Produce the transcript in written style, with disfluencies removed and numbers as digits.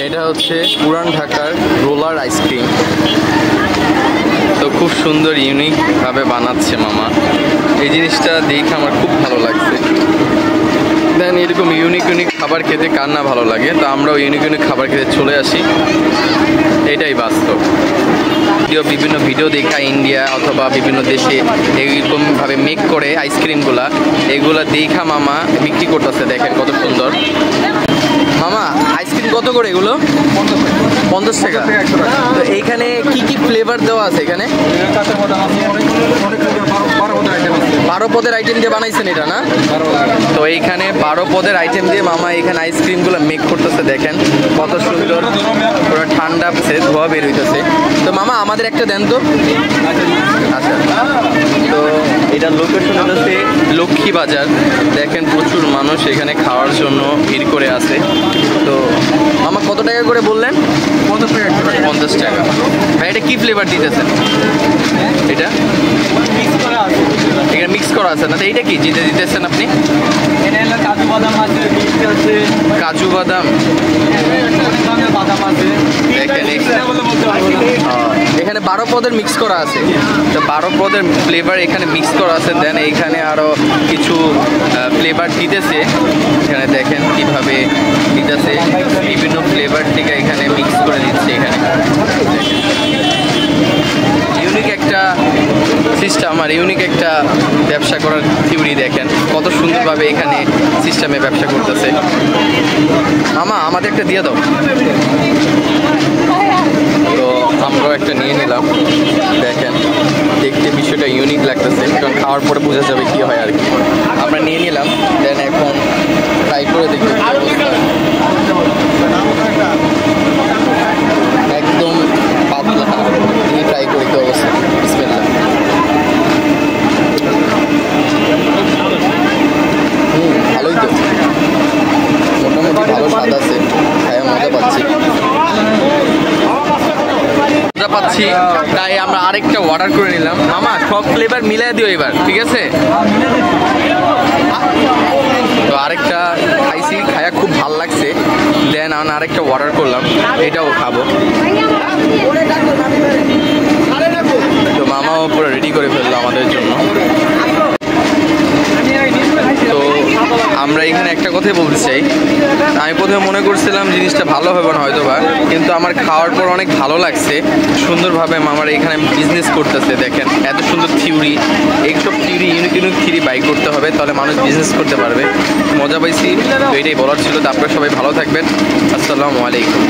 এটা হচ্ছে পুরান ঢাকার রোলার আইসক্রিম। তো খুব সুন্দর ইউনিক ভাবে বানাচ্ছে মামা। এই জিনিসটা দেখে আমার খুব ভালো লাগছে। দেন এরকম ইউনিক ইউনিক খাবার খেতে কার না ভালো লাগে। তো আমরাও ইউনিক ইউনিক খাবার খেতে চলে আসি, এটাই বাস্তব। বিভিন্ন ভিডিও দেখা ইন্ডিয়া অথবা বিভিন্ন দেশে এইরকমভাবে মেক করে আইসক্রিমগুলা, এগুলা দেখা মামা বিক্রি করতেছে। দেখেন কত সুন্দর। মামা আইসক্রিম কত করে এগুলো? 50 টাকা। তো এইখানে কি কি ফ্লেভার দেওয়া আছে? এখানে 12 পদের আইটেম দিয়ে বানাইছেন এটা না? তো এইখানে 12 পদের আইটেম দিয়ে মামা এখানে আইসক্রিমগুলো মেক করতেছে। দেখেন কত সুন্দর, পুরো ঠান্ডা ধোয়া বের হইতেছে। তো মামা আমাদের একটা দেন তো। আচ্ছা, তো এটার লোকেশন হচ্ছে লক্ষ্মী বাজার। দেখেন প্রচুর মানুষ এখানে খাওয়ার জন্য ভিড় করে আছে। তো মামা কত টাকা করে বললেন? 50 টাকা। ভাই এটা কি ফ্লেভার দিতেছেন? এটা এখানে মিক্স করা আছে না? তো এইটা কি যেটা দিতেছেন আপনি? কাজু বাদাম আছে, কাজু বাদাম। এখানে 12 পদের মিক্স করা আছে। তো 12 পদের ফ্লেভার এখানে মিক্স করা আছে। দেন এইখানে আরো কিছু ফ্লেভার দিতেছে। এখানে দেখেন কিভাবে দিতেছে, বিভিন্ন ফ্লেভার থেকে এখানে মিক্স করে দিচ্ছে। এখানে ইউনিক একটা সিস্টেম আর ইউনিক একটা ব্যবসা করার থিওরি। দেখেন কত সুন্দরভাবে এখানে সিস্টেমে ব্যবসা করতেছে। মামা আমাদের একটা দিয়ে দাও। তো আমরাও একটা নিয়ে নিলাম। দেখেন দেখতে বিষয়টা ইউনিক লাগতেছে, কারণ খাওয়ার পরে বোঝা যাবে কি হয় আর কি। আমরা নিয়ে নিলাম। দেন এখন ট্রাই করে দেখতে একদম পাতলা দিয়ে ট্রাই করি কি অবস্থা। বিসমিল্লাহ। ভালোই তো, মোটামুটি ভালো স্বাদ আছে, খায়া মজা পাচ্ছি তাই আমরা আরেকটা অর্ডার করে নিলাম। মামা সব ফ্লেভার মিলাই দিও এবার, ঠিক আছে? তো আরেকটা খাইছি, খায়া খুব ভালো লাগছে। দেন আমি আরেকটা অর্ডার করলাম, এটাও খাবো। তো মামাও পুরো রেডি করে ফেললো আমাদের জন্য। তো আমরা এখানে একটা কথাই বলতে চাই, আমি প্রথমে মনে করছিলাম জিনিসটা ভালো হবে না হয়তো বা, কিন্তু আমার খাওয়ার পর অনেক ভালো লাগছে। সুন্দরভাবে মামার এখানে বিজনেস করতেছে। দেখেন এত সুন্দর থিওরি, এইসব থিওরি ইউনিক ইউনিক থিওরি বাই করতে হবে, তাহলে মানুষ বিজনেস করতে পারবে। মজা পাইছি। তো এটাই বলার ছিল। তো আপনারা সবাই ভালো থাকবেন। আসসালামু আলাইকুম।